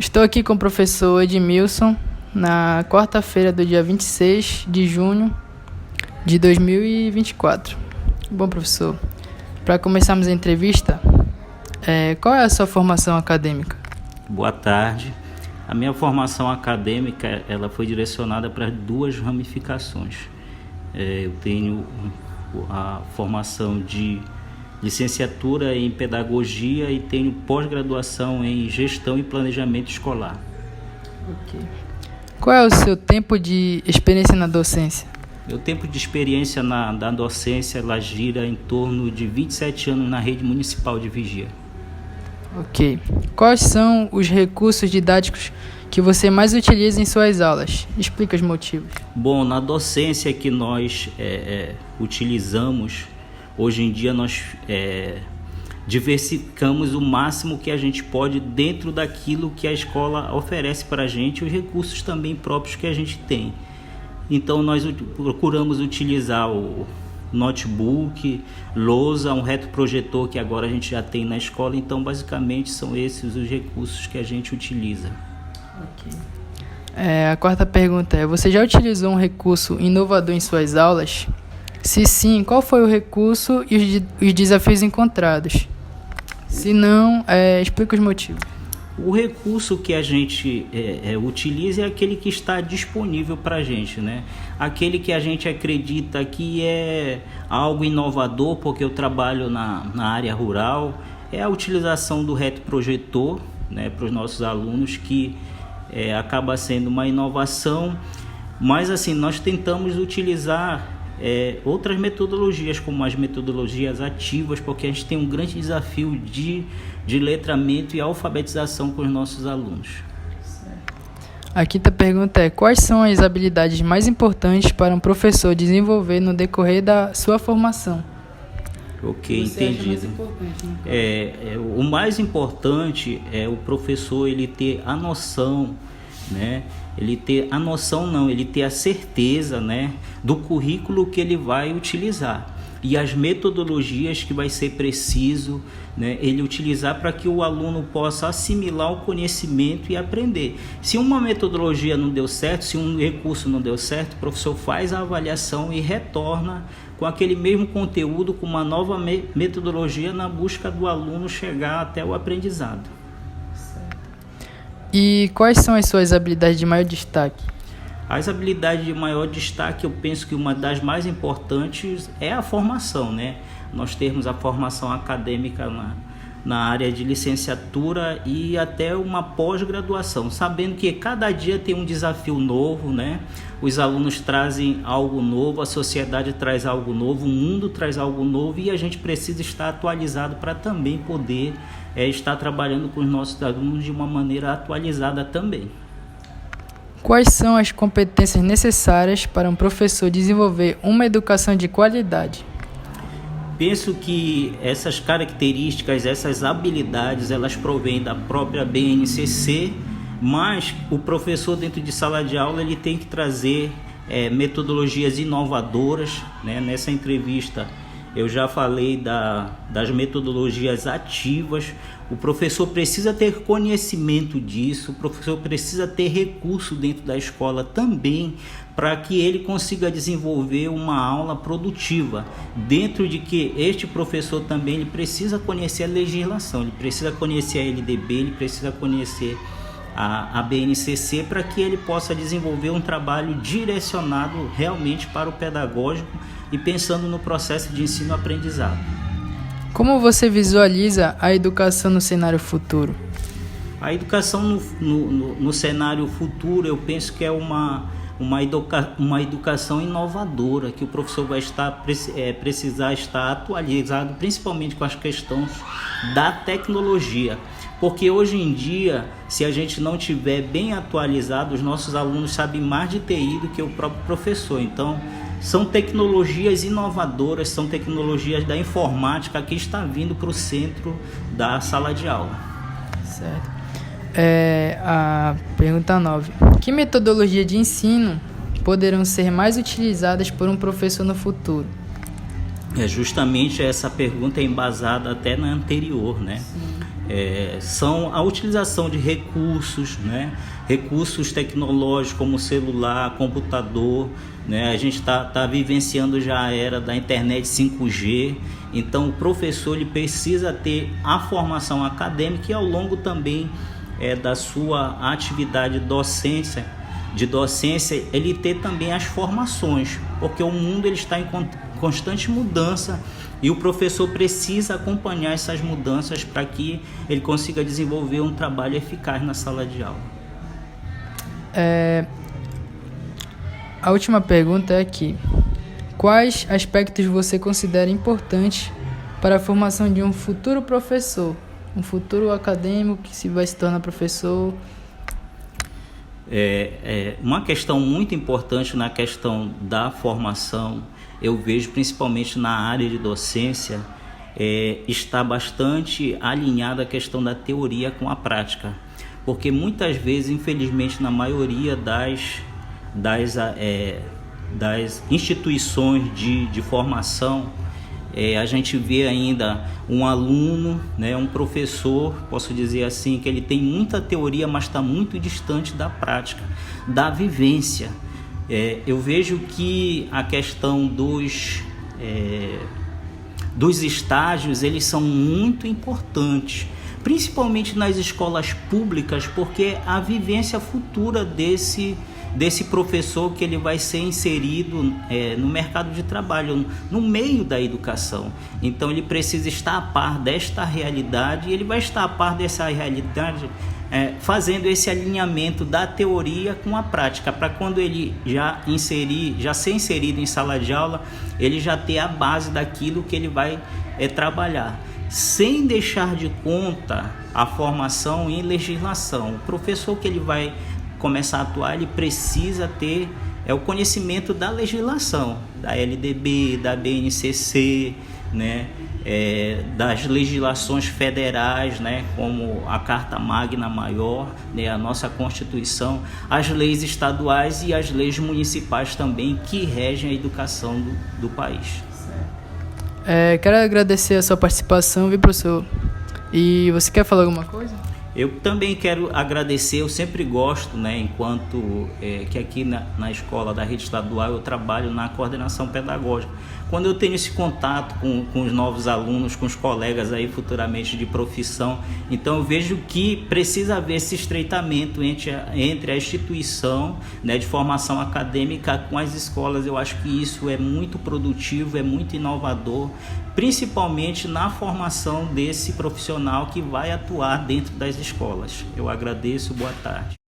Estou aqui com o professor Edmilson na quarta-feira do dia 26 de junho de 2024. Bom, professor, para começarmos a entrevista, qual é a sua formação acadêmica? Boa tarde. A minha formação acadêmica ela foi direcionada para duas ramificações. Eu tenho a formação de licenciatura em pedagogia e tenho pós-graduação em gestão e planejamento escolar. Ok. Qual é o seu tempo de experiência na docência? Meu tempo de experiência na docência ela gira em torno de 27 anos na rede municipal de Vigia. Ok. Quais são os recursos didáticos que você mais utiliza em suas aulas? Explica os motivos. Bom, na docência que nós utilizamos, hoje em dia nós diversificamos o máximo que a gente pode dentro daquilo que a escola oferece para a gente, os recursos também próprios que a gente tem. Então nós procuramos utilizar o notebook, lousa, um retroprojetor que agora a gente já tem na escola. Então basicamente são esses os recursos que a gente utiliza. Ok. A quarta pergunta é: você já utilizou um recurso inovador em suas aulas? Se sim, qual foi o recurso e os desafios encontrados? Se não, explica os motivos. O recurso que a gente utiliza é aquele que está disponível para a gente, né? Aquele que a gente acredita que é algo inovador, porque eu trabalho na área rural, é a utilização do retroprojetor, né, para os nossos alunos, que acaba sendo uma inovação, mas assim, nós tentamos utilizar outras metodologias, como as metodologias ativas, porque a gente tem um grande desafio de letramento e alfabetização com os nossos alunos. A quinta pergunta é: quais são as habilidades mais importantes para um professor desenvolver no decorrer da sua formação? Ok, entendido. O mais importante é o professor ele ter a noção, né? Ele ter a certeza, né, do currículo que ele vai utilizar e as metodologias que vai ser preciso, né, ele utilizar para que o aluno possa assimilar o conhecimento e aprender. Se uma metodologia não deu certo, se um recurso não deu certo, o professor faz a avaliação e retorna com aquele mesmo conteúdo, com uma nova metodologia na busca do aluno chegar até o aprendizado. E quais são as suas habilidades de maior destaque? As habilidades de maior destaque, eu penso que uma das mais importantes é a formação, né? Nós temos a formação acadêmica na área de licenciatura e até uma pós-graduação, sabendo que cada dia tem um desafio novo, né? Os alunos trazem algo novo, a sociedade traz algo novo, o mundo traz algo novo e a gente precisa estar atualizado para também poder estar trabalhando com os nossos alunos de uma maneira atualizada também. Quais são as competências necessárias para um professor desenvolver uma educação de qualidade? Penso que essas características, essas habilidades, elas provêm da própria BNCC, mas o professor dentro de sala de aula ele tem que trazer metodologias inovadoras, né? Nessa entrevista eu já falei das metodologias ativas. O professor precisa ter conhecimento disso, o professor precisa ter recurso dentro da escola também para que ele consiga desenvolver uma aula produtiva. Dentro de que este professor também ele precisa conhecer a legislação, ele precisa conhecer a LDB, ele precisa conhecer a BNCC para que ele possa desenvolver um trabalho direcionado realmente para o pedagógico e pensando no processo de ensino-aprendizado. Como você visualiza a educação no cenário futuro? A educação no cenário futuro, eu penso que é uma educação inovadora, que o professor vai precisar estar atualizado, principalmente com as questões da tecnologia. Porque hoje em dia, se a gente não tiver bem atualizado, os nossos alunos sabem mais de TI do que o próprio professor. Então, são tecnologias inovadoras, são tecnologias da informática que está vindo para o centro da sala de aula. Certo. A pergunta 9. Que metodologia de ensino poderão ser mais utilizadas por um professor no futuro? Justamente essa pergunta é embasada até na anterior, né? são a utilização de recursos, né? Recursos tecnológicos como celular, computador, né? A gente está vivenciando já a era da internet 5G, então o professor ele precisa ter a formação acadêmica e ao longo também da sua atividade de docência, ele ter também as formações, porque o mundo ele está em constante mudança e o professor precisa acompanhar essas mudanças para que ele consiga desenvolver um trabalho eficaz na sala de aula. A última pergunta é aqui: quais aspectos você considera importantes para a formação de um futuro professor, um futuro acadêmico que vai se tornar professor? Uma questão muito importante na questão da formação, eu vejo principalmente na área de docência, está bastante alinhada a questão da teoria com a prática, porque muitas vezes, infelizmente, na maioria das instituições de formação, a gente vê ainda um aluno, né, um professor, posso dizer assim, que ele tem muita teoria, mas está muito distante da prática, da vivência. Eu vejo que a questão dos estágios, eles são muito importantes, principalmente nas escolas públicas, porque a vivência futura desse professor que ele vai ser inserido no mercado de trabalho, no meio da educação. Então ele precisa estar a par desta realidade e ele vai estar a par dessa realidade fazendo esse alinhamento da teoria com a prática, para quando ele já ser inserido em sala de aula, ele já ter a base daquilo que ele vai trabalhar, sem deixar de conta a formação em legislação. O professor que ele vai começar a atuar, ele precisa ter o conhecimento da legislação, da LDB, da BNCC, né? Das legislações federais, né? Como a Carta Magna Maior, né? A nossa Constituição, as leis estaduais e as leis municipais também que regem a educação do país. Quero agradecer a sua participação, viu, professor? E você quer falar alguma coisa? Eu também quero agradecer, eu sempre gosto, né, enquanto que aqui na escola da rede estadual eu trabalho na coordenação pedagógica. Quando eu tenho esse contato com os novos alunos, com os colegas aí futuramente de profissão, então eu vejo que precisa haver esse estreitamento entre a instituição, né, de formação acadêmica com as escolas. Eu acho que isso é muito produtivo, é muito inovador, principalmente na formação desse profissional que vai atuar dentro das escolas. Eu agradeço, boa tarde.